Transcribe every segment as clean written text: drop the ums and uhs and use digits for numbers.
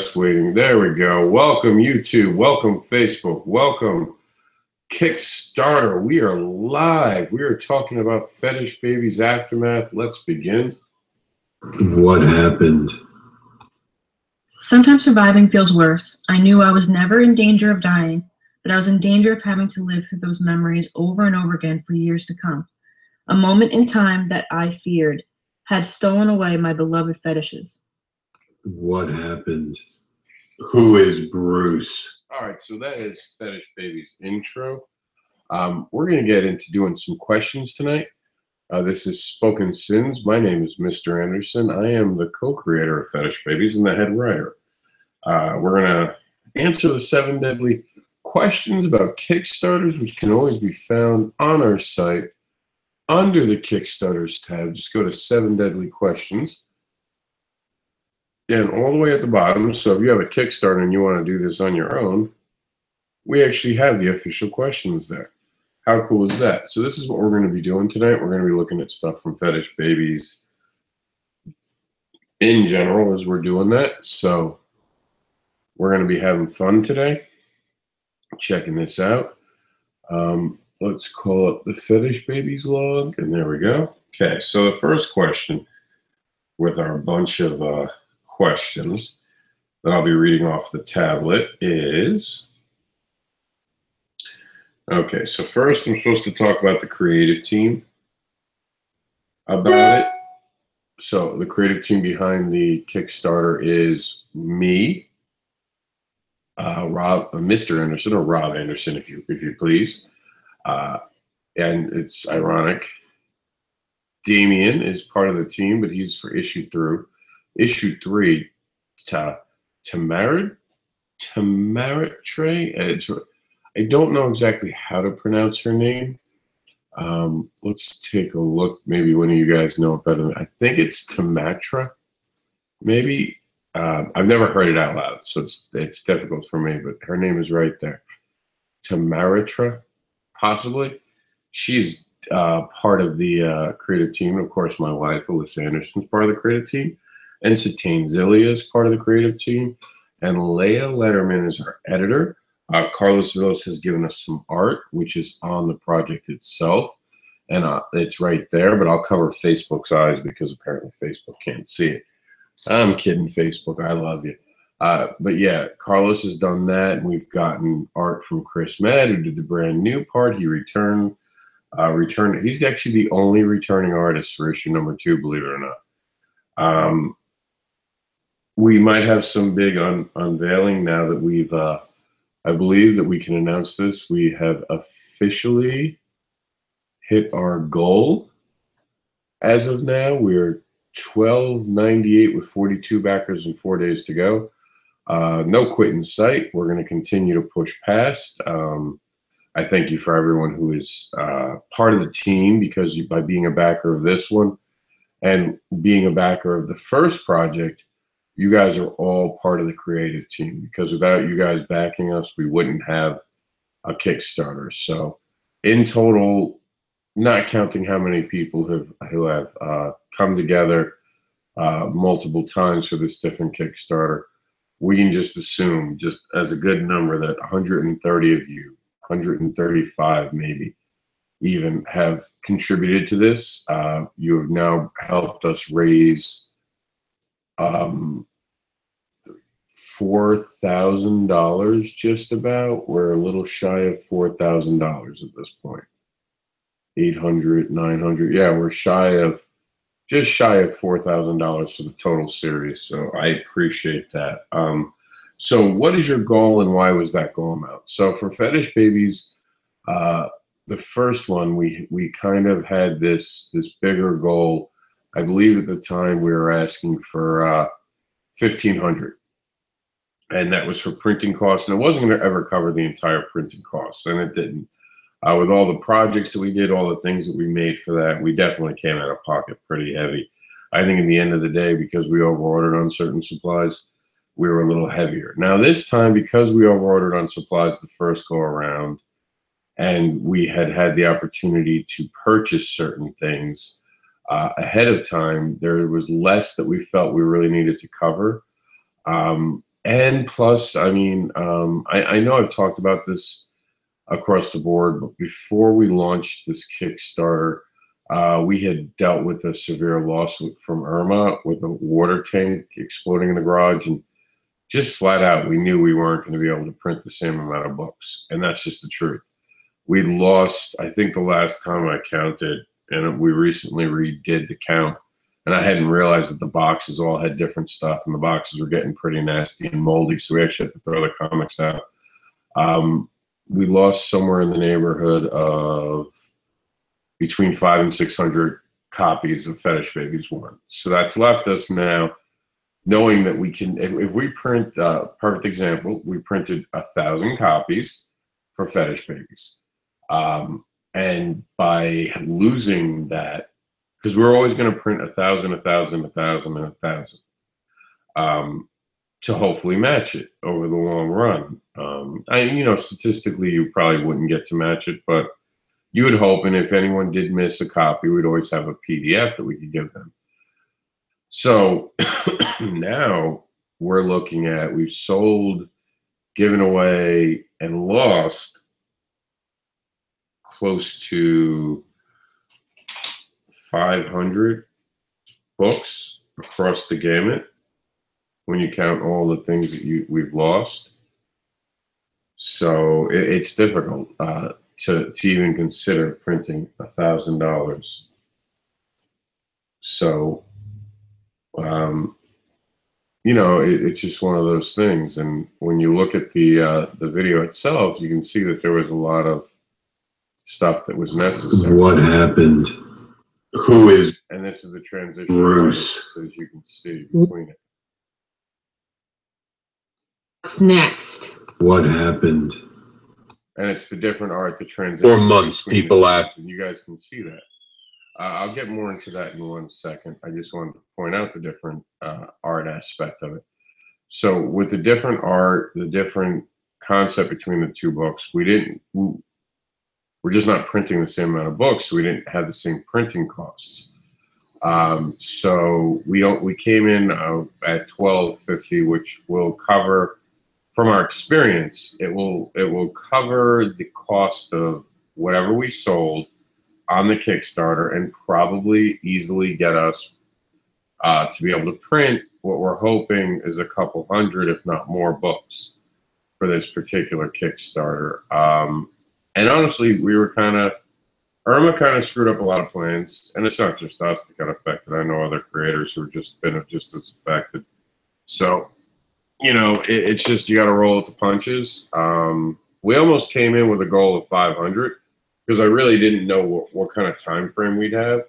just waiting. There we go. Welcome, YouTube. Welcome, Facebook. Welcome, Kickstarter. We are live. We are talking about Fetish Baby's Aftermath. Let's begin. What happened? Sometimes surviving feels worse. I knew I was never in danger of dying, but I was in danger of having to live through those memories over and over again for years to come. A moment in time that I feared had stolen away my beloved fetishes. What happened? Who is Bruce? All right, so that is Fetish Baby's intro. We're going to get into doing some questions tonight. This is Spoken Sins. My name is Mr. Anderson. I am the co-creator of Fetish Babies and the head writer. We're going to answer the 7 deadly questions about Kickstarters, which can always be found on our site under the Kickstarters tab. Just go to 7 deadly questions. And all the way at the bottom, so if you have a Kickstarter and you want to do this on your own, we actually have the official questions there. How cool is that? So this is what we're going to be doing tonight. We're going to be looking at stuff from Fetish Babies in general as we're doing that. So we're going to be having fun today, checking this out. Let's call up the Fetish Babies log, and there we go. Okay, so the first question with our bunch of questions that I'll be reading off the tablet is, okay, so first I'm supposed to talk about the creative team about it. So the creative team behind the Kickstarter is me, Mr. Anderson, or Rob Anderson, if you please. And it's ironic. Damien is part of the team, but he's for issue 3. Tamarit Trey. I don't know exactly how to pronounce her name. Let's take a look. Maybe one of you guys know it better. I think it's Tamatra. Maybe. I've never heard it out loud, so it's difficult for me, but her name is right there. Tamaritra, possibly. She's part of the creative team. Of course, my wife, Alyssa Anderson, is part of the creative team. And Satane Zillia is part of the creative team. And Leah Letterman is our editor. Carlos Villas has given us some art, which is on the project itself. And it's right there, but I'll cover Facebook's eyes because apparently Facebook can't see it. I'm kidding, Facebook. I love you. But yeah, Carlos has done that. And we've gotten art from Chris Med, who did the brand new part. He returned. He's actually the only returning artist for issue number 2, believe it or not. We might have some big unveiling now that we've, I believe that we can announce this. We have officially hit our goal. As of now, we're 1298 with 42 backers and 4 days to go. No quit in sight. We're going to continue to push past. I thank you for everyone who is part of the team, because by being a backer of this one and being a backer of the first project, you guys are all part of the creative team, because without you guys backing us, we wouldn't have a Kickstarter. So in total, not counting how many people who have come together multiple times for this different Kickstarter, we can just assume, just as a good number, that 130 of you, 135 maybe, even have contributed to this. You have now helped us raise $4,000 just about. We're a little shy of $4,000 at this point. 800, 900. Yeah, we're just shy of $4,000 for the total series. So I appreciate that. So what is your goal, and why was that goal amount? So for Fetish Babies, the first one, we kind of had this bigger goal. I believe at the time we were asking for $1,500, and that was for printing costs, and it wasn't going to ever cover the entire printing costs, and it didn't. With all the projects that we did, all the things that we made for that, we definitely came out of pocket pretty heavy. I think in the end of the day, because we overordered on certain supplies, we were a little heavier. Now this time, because we overordered on supplies the first go around, and we had the opportunity to purchase certain things ahead of time, there was less that we felt we really needed to cover. And plus, I mean, I know I've talked about this across the board, but before we launched this Kickstarter, we had dealt with a severe loss from Irma with a water tank exploding in the garage, and just flat out, we knew we weren't going to be able to print the same amount of books, and that's just the truth. We lost, I think the last time I counted, and we recently redid the count, and I hadn't realized that the boxes all had different stuff, and the boxes were getting pretty nasty and moldy, so we actually had to throw the comics out. We lost somewhere in the neighborhood of between 500 and 600 copies of Fetish Babies 1. So that's left us now knowing that we can, if we print, perfect example, we printed 1,000 copies for Fetish Babies. And by losing that, because we're always going to print 1,000, 1,000, 1,000, and 1,000, to hopefully match it over the long run. Statistically, you probably wouldn't get to match it, but you would hope, and if anyone did miss a copy, we'd always have a PDF that we could give them. So now we're looking at, we've sold, given away, and lost close to 500 books across the gamut when you count all the things that we've lost. So it's difficult to even consider printing $1,000. So, it's just one of those things. And when you look at the video itself, you can see that there was a lot of stuff that was necessary. What happened? Who is? And this is the transition, Bruce, as you can see between it. What's next? What happened? And it's the different art, the transition. 4 months, people ask. And you guys can see that. I'll get more into that in 1 second. I just wanted to point out the different art aspect of it. So with the different art, the different concept between the two books, we're just not printing the same amount of books, so we didn't have the same printing costs. So we came in at $12.50, which will cover, from our experience, it will cover the cost of whatever we sold on the Kickstarter, and probably easily get us to be able to print what we're hoping is a couple hundred, if not more, books for this particular Kickstarter. And honestly, Irma kind of screwed up a lot of plans, and it's not just us that got affected. I know other creators who have just been just as affected. So, it's just, you got to roll with the punches. We almost came in with a goal of 500 because I really didn't know what kind of time frame we'd have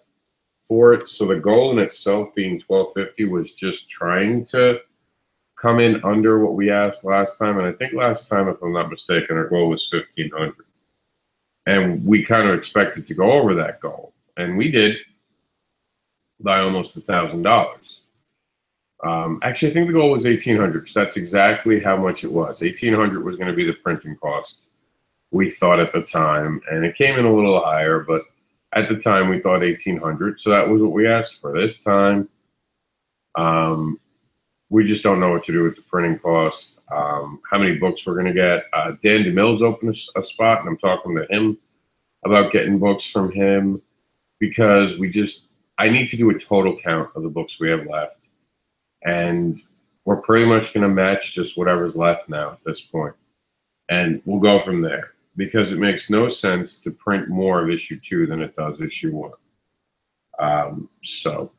for it. So the goal in itself being $12.50 was just trying to come in under what we asked last time. And I think last time, if I'm not mistaken, our goal was 1,500. And we kind of expected to go over that goal. And we did by almost $1,000. Actually, I think the goal was 1,800. So that's exactly how much it was. 1,800 was going to be the printing cost, we thought at the time. And it came in a little higher, but at the time we thought 1,800. So that was what we asked for. This time, we just don't know what to do with the printing cost. How many books we're going to get. Dan DeMille's opened a spot, and I'm talking to him about getting books from him, because I need to do a total count of the books we have left. And we're pretty much going to match just whatever's left now at this point. And we'll go from there, because it makes no sense to print more of issue 2 than it does issue 1. So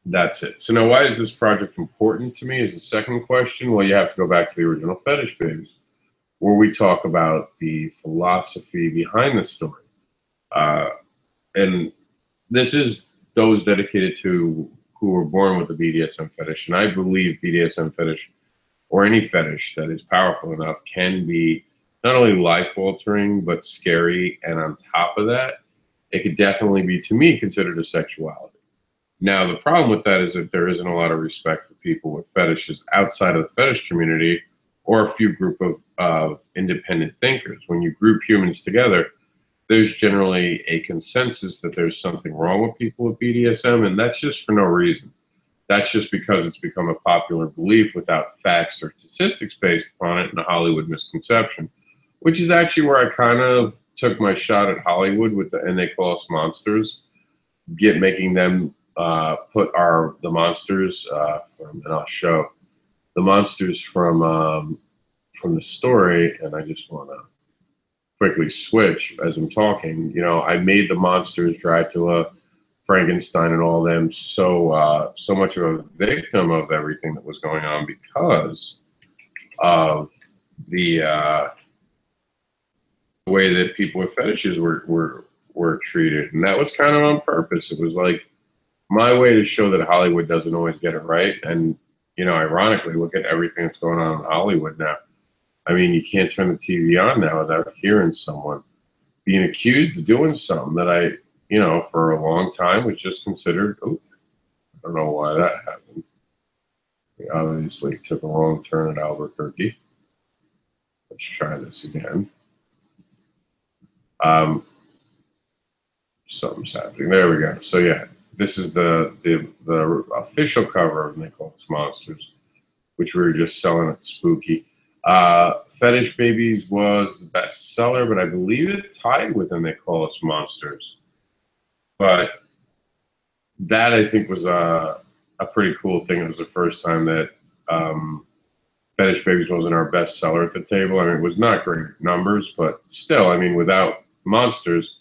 that's it. So now, why is this project important to me is the second question. Well, you have to go back to the original Fetish Babies, where we talk about the philosophy behind the story. And this is those dedicated to who were born with a BDSM fetish. And I believe BDSM fetish, or any fetish that is powerful enough, can be not only life-altering, but scary. And on top of that, it could definitely be, to me, considered a sexuality. Now, the problem with that is that there isn't a lot of respect for people with fetishes outside of the fetish community, or a few group of independent thinkers. When you group humans together, there's generally a consensus that there's something wrong with people with BDSM, and that's just for no reason. that's just because it's become a popular belief without facts or statistics based upon it, and a Hollywood misconception, which is actually where I kind of took my shot at Hollywood with the And They Call Us Monsters, making them put the monsters from, and I'll show the monsters from the story, and I just want to quickly switch as I'm talking. You know, I made the monsters, Dracula, Frankenstein, and all them so much of a victim of everything that was going on because of the way that people with fetishes were treated, and that was kind of on purpose. It was like my way to show that Hollywood doesn't always get it right. And you know, ironically, look at everything that's going on in Hollywood now. I mean, you can't turn the TV on now without hearing someone being accused of doing something that I, you know, for a long time was just considered. Oh, I don't know why that happened. We obviously took a wrong turn at Albuquerque. Let's try this again. Something's happening. There we go. So yeah, this is the official cover of And They Call Us Monsters, which we were just selling at Spooky. Fetish Babies was the best seller, but I believe it tied with And They Call Us Monsters. But that, I think, was a pretty cool thing. It was the first time that Fetish Babies wasn't our best seller at the table. I mean, it was not great numbers, but still, I mean, without monsters,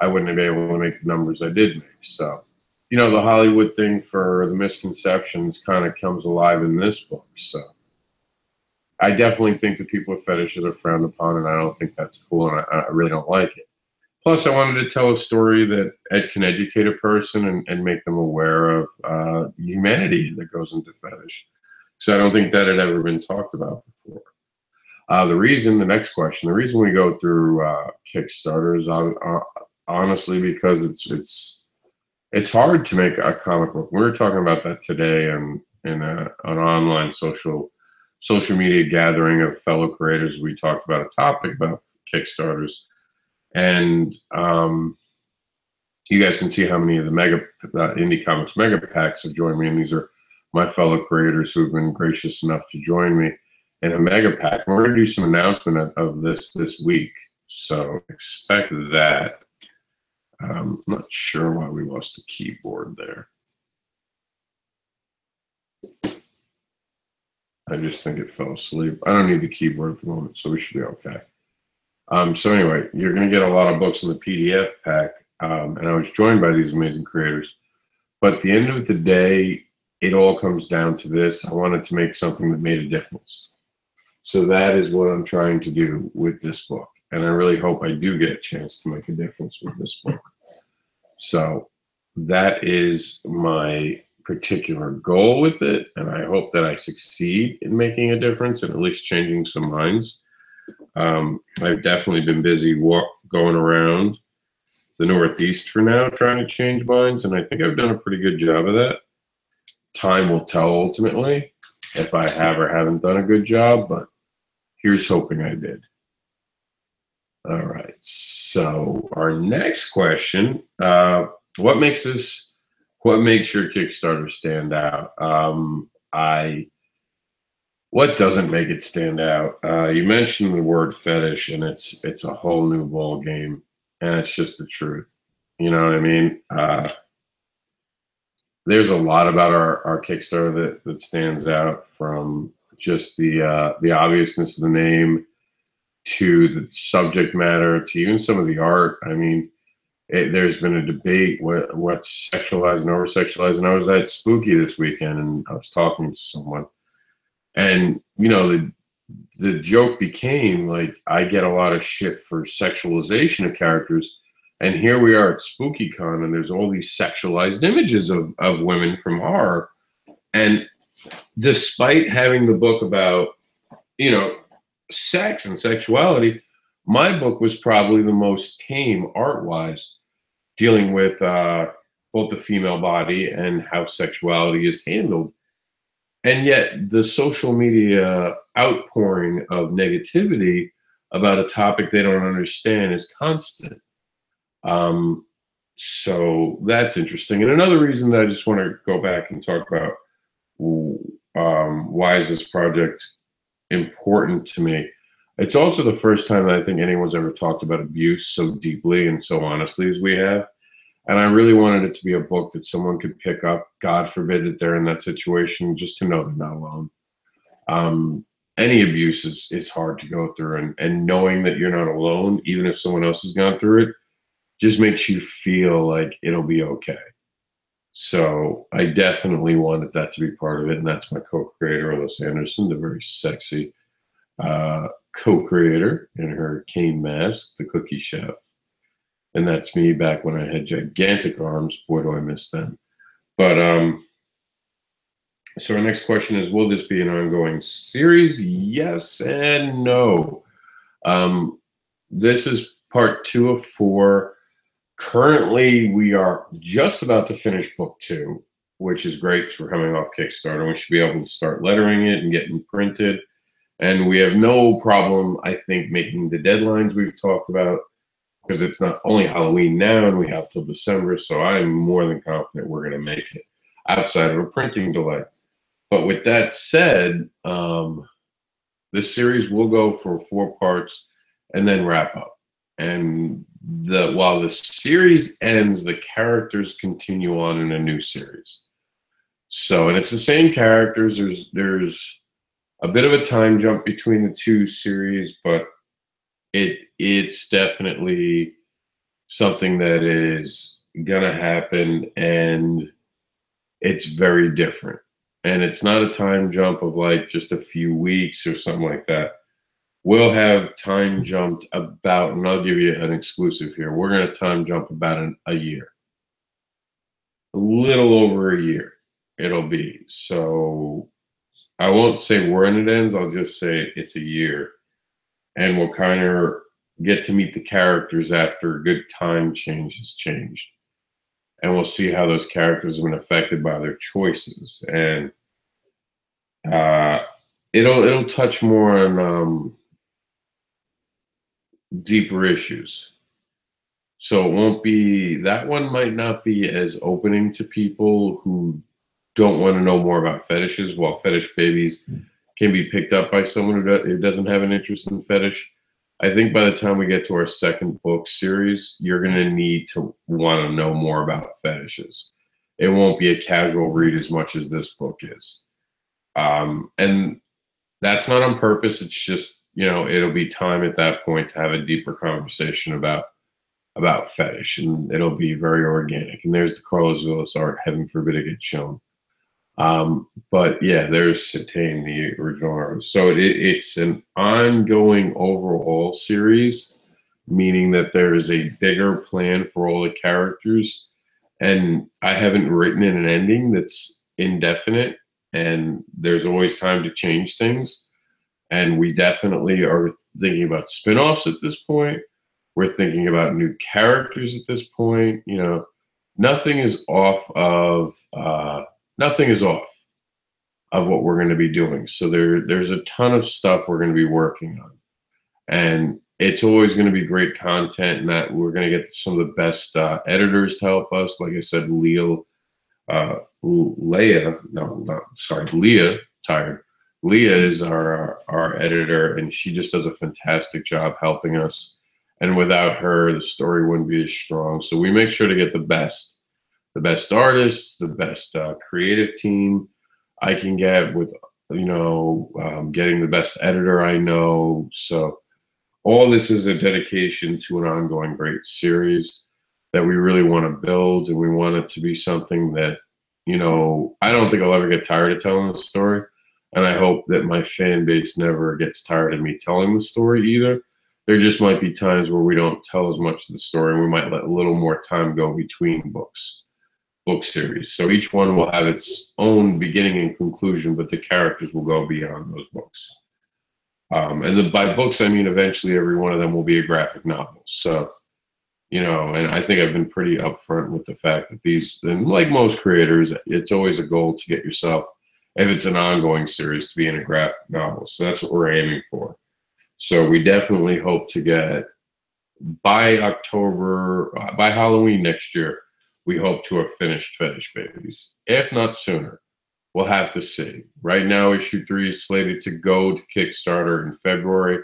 I wouldn't have been able to make the numbers I did make. So, you know, the Hollywood thing for the misconceptions kind of comes alive in this book. So I definitely think that people with fetishes are frowned upon, and I don't think that's cool, and I really don't like it. Plus, I wanted to tell a story that can educate a person and make them aware of humanity that goes into fetish. So I don't think that had ever been talked about before. The next question, the reason we go through Kickstarter is honestly because it's hard to make a comic book. We were talking about that today in an online social media gathering of fellow creators. We talked about a topic about Kickstarters, and you guys can see how many of the Indie Comics Mega Packs have joined me, and these are my fellow creators who have been gracious enough to join me in a Mega Pack. And we're going to do some announcement of this week, so expect that. I'm not sure why we lost the keyboard there. I just think it fell asleep. I don't need the keyboard at the moment, so we should be okay. So anyway, you're going to get a lot of books in the PDF pack, and I was joined by these amazing creators. But at the end of the day, it all comes down to this. I wanted to make something that made a difference. So that is what I'm trying to do with this book. And I really hope I do get a chance to make a difference with this book. So that is my particular goal with it, and I hope that I succeed in making a difference and at least changing some minds. I've definitely been busy going around the Northeast for now, trying to change minds, and I think I've done a pretty good job of that. Time will tell ultimately if I have or haven't done a good job, but here's hoping I did. All right, so our next question, what makes your Kickstarter stand out? What doesn't make it stand out? You mentioned the word fetish, and it's a whole new ball game, and it's just the truth. You know what I mean? There's a lot about our Kickstarter that stands out, from just the obviousness of the name, to the subject matter, to even some of the art. I mean, there's been a debate what's sexualized and over-sexualized. And I was at Spooky this weekend, and I was talking to someone, and you know, the joke became like, I get a lot of shit for sexualization of characters, and here we are at SpookyCon, and there's all these sexualized images of women from horror. And despite having the book about, you know, sex and sexuality, my book was probably the most tame art-wise, dealing with both the female body and how sexuality is handled. And yet the social media outpouring of negativity about a topic they don't understand is constant. So that's interesting. And another reason that I just want to go back and talk about Why is this project important to me? It's also the first time that I think anyone's ever talked about abuse so deeply and so honestly as we have. And I really wanted it to be a book that someone could pick up. God forbid that they're in that situation, just to know they're not alone. Um, any abuse is hard to go through, and knowing that you're not alone, even if someone else has gone through it, just makes you feel like it'll be okay. So I definitely wanted that to be part of it, and that's my co-creator, Alyssa Anderson, the very sexy co-creator in her cane mask, the cookie chef. And that's me back when I had gigantic arms. Boy, do I miss them. But so our next question is, will this be an ongoing series? Yes and no. This is part 2 of 4. Currently, we are just about to finish book 2, which is great because we're coming off Kickstarter. We should be able to start lettering it and getting printed. And we have no problem, I think, making the deadlines we've talked about, because it's not only Halloween now and we have till December. So I'm more than confident we're going to make it outside of a printing delay. But with that said, this series will go for 4 parts and then wrap up. And while the series ends, the characters continue on in a new series. So, and it's the same characters. There's a bit of a time jump between the 2 series, but it's definitely something that is gonna happen, and it's very different. And it's not a time jump of like just a few weeks or something like that. We'll have time jumped about, and I'll give you an exclusive here. We're going to time jump about a year, a little over a year it'll be. So I won't say when it ends. I'll just say it's a year. And we'll kind of get to meet the characters after a good time change has changed. And we'll see how those characters have been affected by their choices. And it'll touch more on deeper issues. So it won't be, that one might not be as opening to people who don't want to know more about fetishes, while Fetish Babies can be picked up by someone who doesn't have an interest in fetish. I think by the time we get to our second book series, you're going to need to want to know more about fetishes. It won't be a casual read as much as this book is. And that's not on purpose. It's just, it'll be time at that point to have a deeper conversation about fetish, and it'll be very organic. And there's the Carlos Willis art, heaven forbid it gets shown. But yeah, there's Satane, the original artist. So it's an ongoing overall series, meaning that there is a bigger plan for all the characters. And I haven't written in an ending that's indefinite, and there's always time to change things. And we definitely are thinking about spin-offs at this point. We're thinking about new characters at this point. Nothing is off of what we're going to be doing. So there's a ton of stuff we're going to be working on, and it's always going to be great content. And that we're going to get some of the best editors to help us. Like I said, Leah. Leah is our editor, and she just does a fantastic job helping us. And without her, the story wouldn't be as strong. So we make sure to get the best artists, the best creative team I can get, with getting the best editor I know. So all this is a dedication to an ongoing great series that we really want to build, and we want it to be something that, I don't think I'll ever get tired of telling the story. And I hope that my fan base never gets tired of me telling the story either. There just might be times where we don't tell as much of the story, and we might let a little more time go between book series. So each one will have its own beginning and conclusion, but the characters will go beyond those books. And by books, I mean eventually every one of them will be a graphic novel. So, and I think I've been pretty upfront with the fact that these, and like most creators, it's always a goal to get yourself, if it's an ongoing series, to be in a graphic novel. So that's what we're aiming for. So we definitely hope to get, by Halloween next year, we hope to have finished Fetish Babies, if not sooner. we'll have to see. Right now, issue 3 is slated to go to Kickstarter in February.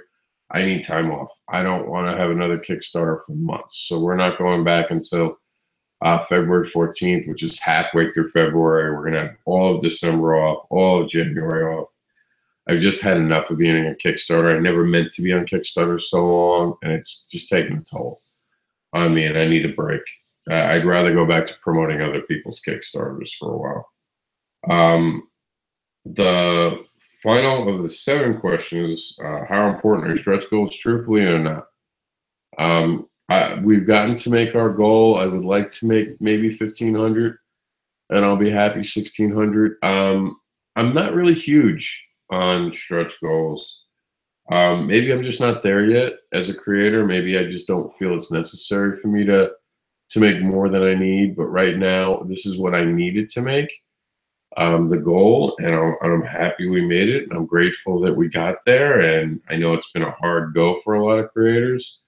I need time off. I don't want to have another Kickstarter for months. So we're not going back until February 14th, which is halfway through February. We're going to have all of December off, all of January off. I've just had enough of being on Kickstarter. I never meant to be on Kickstarter so long, and it's just taking a toll on me, and I need a break. I'd rather go back to promoting other people's Kickstarters for a while. The final of the 7 questions, how important are stretch goals, truthfully or not? We've gotten to make our goal. I would like to make maybe 1,500, and I'll be happy 1,600. I'm not really huge on stretch goals. Maybe I'm just not there yet as a creator. Maybe I just don't feel it's necessary for me to make more than I need. But right now, this is what I needed to make, the goal, and I'm happy we made it. And I'm grateful that we got there. And I know it's been a hard go for a lot of creators.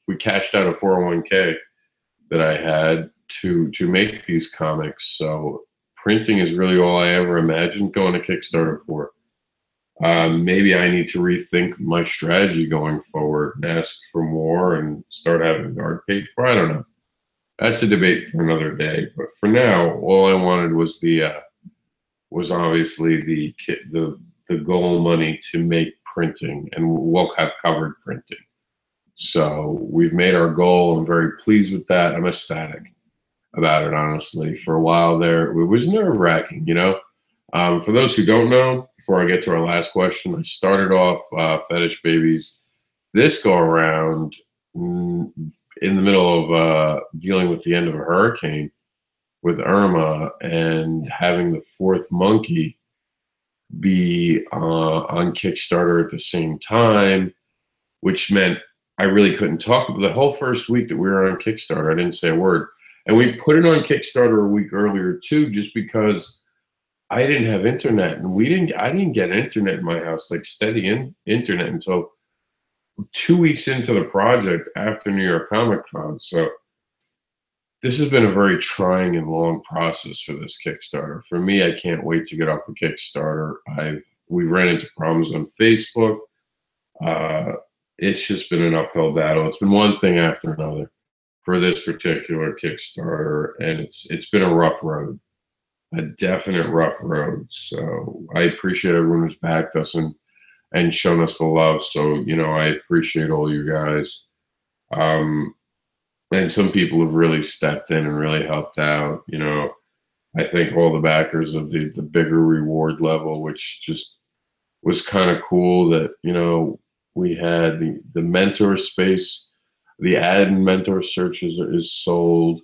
We cashed out a 401k that I had to make these comics. So printing is really all I ever imagined going to Kickstarter for. Maybe I need to rethink my strategy going forward and ask for more and start having a guard page. But I don't know. That's a debate for another day. But for now, all I wanted was obviously the goal money to make printing, and we'll have covered printing. So we've made our goal. I'm very pleased with that. I'm ecstatic about it, honestly. For a while there, it was nerve-wracking, you know. For those who don't know, before I get to our last question, I started off Fetish Babies this go around in the middle of dealing with the end of a hurricane with Irma and having the 4th monkey be on Kickstarter at the same time, which meant I really couldn't talk. The whole first week that we were on Kickstarter, I didn't say a word. And we put it on Kickstarter a week earlier too, just because I didn't have internet, and I didn't get internet in my house, like steady internet, until 2 weeks into the project after New York Comic Con. So this has been a very trying and long process for this Kickstarter. For me, I can't wait to get off the Kickstarter. We ran into problems on Facebook. It's just been an uphill battle. It's been one thing after another for this particular Kickstarter, and it's been a rough road, a definite rough road. So I appreciate everyone who's backed us and shown us the love. So, you know, I appreciate all you guys. And some people have really stepped in and really helped out. You know, I think all the backers of the bigger reward level, which just was kind of cool that, you know, we had the mentor space, the ad and mentor searches is sold.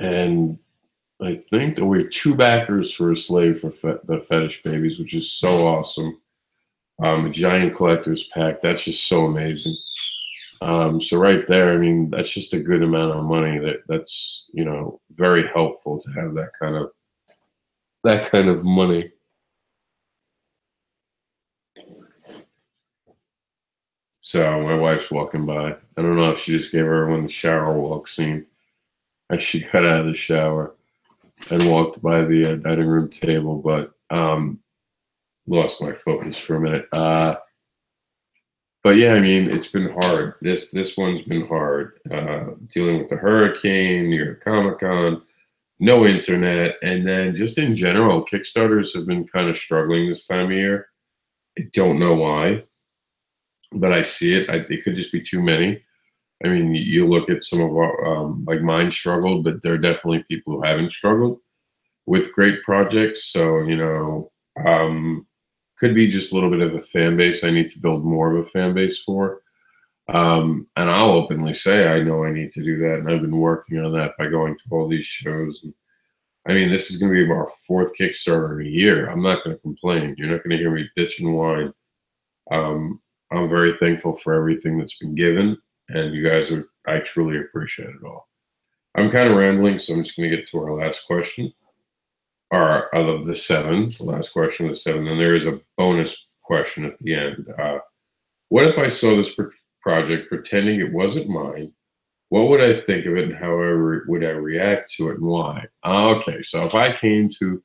And I think that we have 2 backers for a slave for the Fetish Babies, which is so awesome. A giant collector's pack. That's just so amazing. So right there, I mean, that's just a good amount of money. That's, you know, very helpful to have that kind of money. So my wife's walking by. I don't know if she just gave everyone the shower walk scene as she got out of the shower and walked by the dining room table, but lost my focus for a minute. But yeah, I mean, it's been hard. This one's been hard. Dealing with the hurricane, New York Comic Con, no internet, and then just in general, Kickstarters have been kind of struggling this time of year. I don't know why, but I see it. It could just be too many. I mean, you look at some of our, like mine struggled, but there are definitely people who haven't struggled with great projects. So, you know, could be just a little bit of a fan base. I need to build more of a fan base for. And I'll openly say I know I need to do that. And I've been working on that by going to all these shows. And, I mean, this is going to be our 4th Kickstarter in a year. I'm not going to complain. You're not going to hear me bitch and whine. I'm very thankful for everything that's been given. And you guys I truly appreciate it all. I'm kind of rambling, so I'm just going to get to our last question. Or out of the 7, the last question was 7. And there is a bonus question at the end. What if I saw this project pretending it wasn't mine what would I think of it and however would I react to it and why? Okay, so if I came to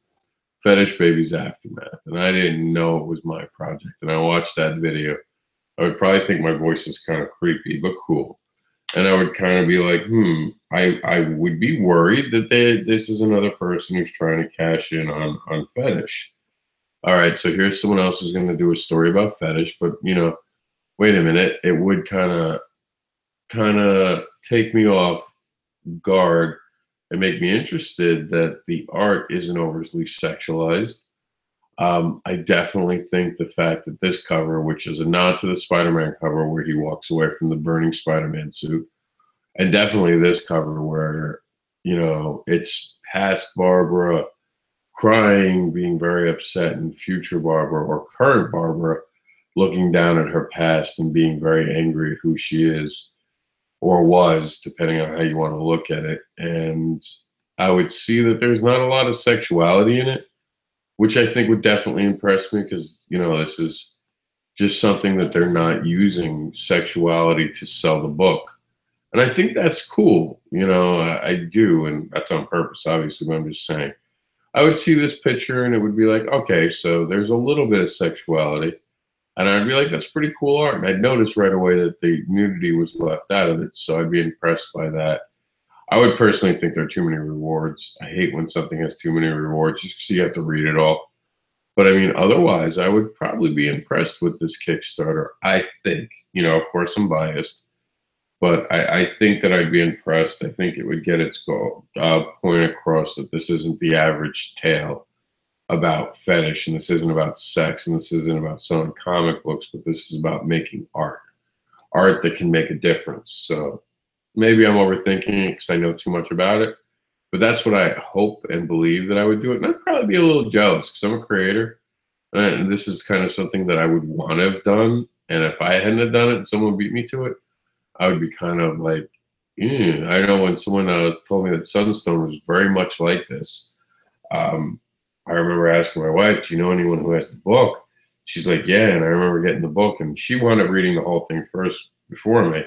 Fetish Baby's Aftermath and I didn't know it was my project and I watched that video, I would probably think my voice is kind of creepy, but cool. And I would kind of be like, I would be worried that this is another person who's trying to cash in on Fetish. All right, so here's someone else who's going to do a story about Fetish, but wait a minute, it would kind of take me off guard and make me interested that the art isn't overly sexualized. I definitely think the fact that this cover, which is a nod to the Spider-Man cover where he walks away from the burning Spider-Man suit, and definitely this cover where, it's past Barbara crying, being very upset, and future Barbara or current Barbara looking down at her past and being very angry at who she is or was, depending on how you want to look at it. And I would see that there's not a lot of sexuality in it, which I think would definitely impress me because, this is just something that they're not using sexuality to sell the book. And I think that's cool. I do. And that's on purpose, obviously, but I'm just saying. I would see this picture and it would be like, okay, so there's a little bit of sexuality. And I'd be like, that's pretty cool art. And I'd notice right away that the nudity was left out of it. So I'd be impressed by that. I would personally think there are too many rewards. I hate when something has too many rewards just because you have to read it all. But I mean, otherwise, I would probably be impressed with this Kickstarter. I think, of course, I'm biased, but I think that I'd be impressed. I think it would get its goal, point across that this isn't the average tale about fetish, and this isn't about sex, and this isn't about selling comic books, but this is about making art that can make a difference. So maybe I'm overthinking it because I know too much about it, but that's what I hope and believe that I would do it. And I'd probably be a little jealous because I'm a creator, and this is kind of something that I would want to have done. And if I hadn't have done it and someone beat me to it, I would be kind of like, I know when someone told me that Sunstone was very much like this. I remember asking my wife, do you know anyone who has the book? She's like, yeah. And I remember getting the book and she wound up reading the whole thing first before me.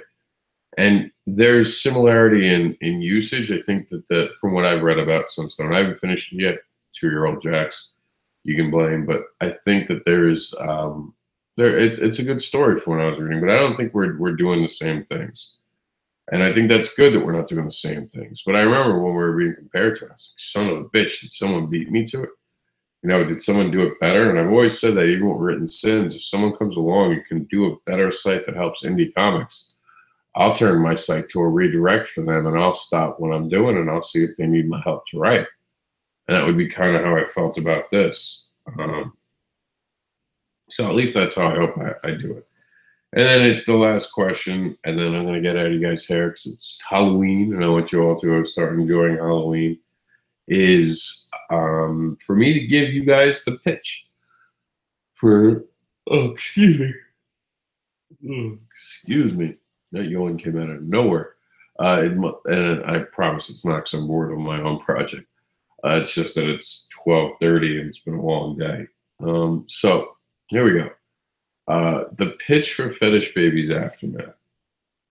And there's similarity in usage. I think that from what I've read about Sunstone, I haven't finished it yet. 2-year-old Jax, you can blame, but I think that there's it's a good story from when I was reading, but I don't think we're doing the same things. And I think that's good that we're not doing the same things. But I remember when we were being compared to it, I was like, son of a bitch, did someone beat me to it? Did someone do it better? And I've always said that even with Written Sins, if someone comes along and can do a better site that helps indie comics, I'll turn my site to a redirect for them and I'll stop what I'm doing and I'll see if they need my help to write. And that would be kind of how I felt about this. So at least that's how I hope I do it. And then the last question, and then I'm going to get out of you guys' hair because it's Halloween and I want you all to start enjoying Halloween, is for me to give you guys the pitch for, excuse me, that yawn came out of nowhere. And I promise it's not because I'm bored of my own project. It's just that it's 12:30 and it's been a long day. So here we go. The pitch for Fetish Baby's Aftermath.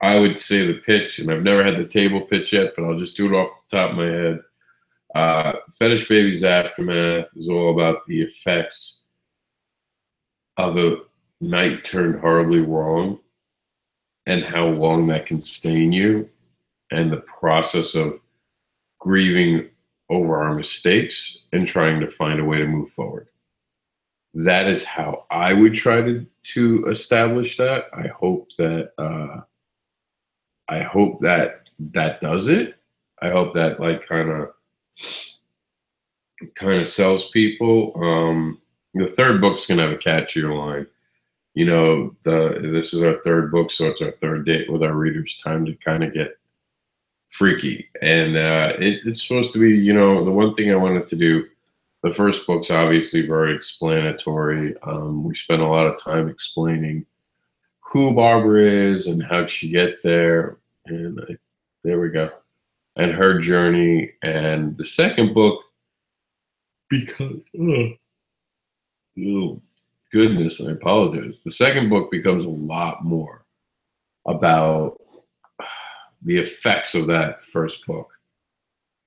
I would say the pitch, and I've never had the table pitch yet, but I'll just do it off the top of my head. Fetish Baby's Aftermath is all about the effects of a night turned horribly wrong and how long that can stain you and the process of grieving over our mistakes and trying to find a way to move forward. That is how I would try to establish that. I hope that that does it. I hope that like kind of sells people. The third book's gonna have a catchier line. This is our third book, so it's our third date with our readers. Time to kind of get freaky, and it's supposed to be, the one thing I wanted to do. The first book's obviously very explanatory. We spent a lot of time explaining who Barbara is and how she get there, and there we go, and her journey. And the second book, because oh goodness, I apologize. The second book becomes a lot more about the effects of that first book.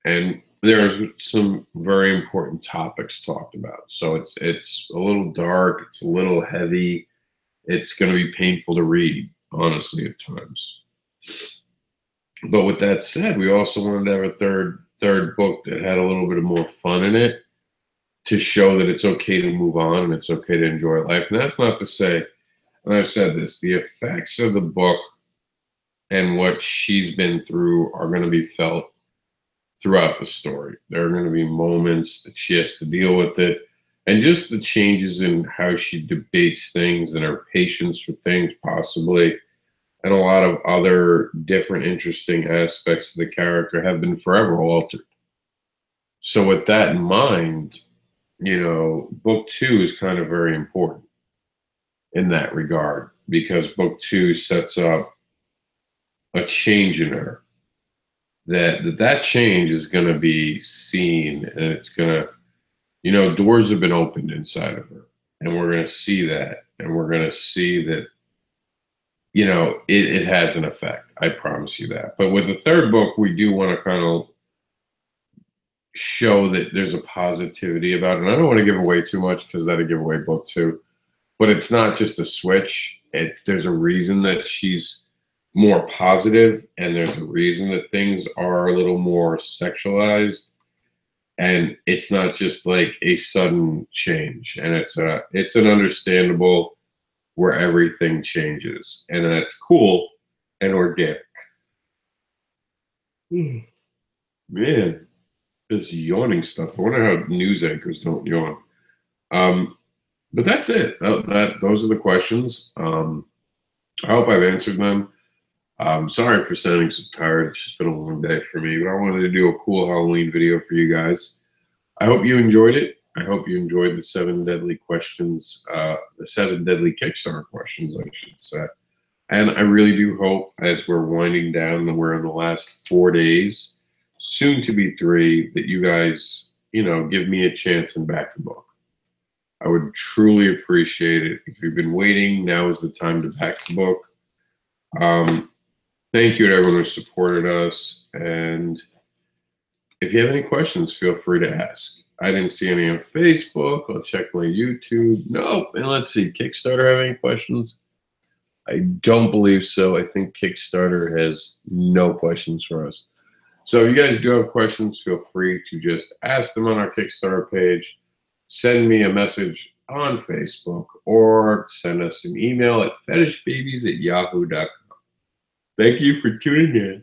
And there's some very important topics talked about. So it's a little dark, it's a little heavy, it's going to be painful to read, honestly, at times. But with that said, we also wanted to have a third book that had a little bit of more fun in it to show that it's okay to move on and it's okay to enjoy life. And that's not to say, and I've said this, the effects of the book and what she's been through are going to be felt throughout the story. There are going to be moments that she has to deal with it, and just the changes in how she debates things and her patience for things, possibly, and a lot of other different interesting aspects of the character have been forever altered. So with that in mind, book 2 is kind of very important in that regard, because book 2 sets up a change in her. That change is going to be seen, and it's going to, doors have been opened inside of her, and we're going to see that, and we're going to see that, it has an effect. I promise you that. But with the third book, we do want to kind of show that there's a positivity about it. And I don't want to give away too much because that'd give away book 2. But it's not just a switch. There's a reason that she's more positive, and there's a reason that things are a little more sexualized, and it's not just like a sudden change, and it's an understandable where everything changes, and that's cool and organic. Man, this yawning stuff. I wonder how news anchors don't yawn. But that's it. Those are the questions. I hope I've answered them. Sorry for sounding so tired. It's just been a long day for me, but I wanted to do a cool Halloween video for you guys. I hope you enjoyed it. I hope you enjoyed the 7 deadly questions, the 7 deadly Kickstarter questions, I should say. And I really do hope, as we're winding down, that we're in the last 4 days, soon to be 3, that you guys, give me a chance and back the book. I would truly appreciate it. If you've been waiting, now is the time to back the book. Thank you to everyone who supported us. And if you have any questions, feel free to ask. I didn't see any on Facebook. I'll check my YouTube. Nope. And let's see, Kickstarter have any questions? I don't believe so. I think Kickstarter has no questions for us. So if you guys do have questions, feel free to just ask them on our Kickstarter page. Send me a message on Facebook, or send us an email at fetishbabies@yahoo.com. Thank you for tuning in.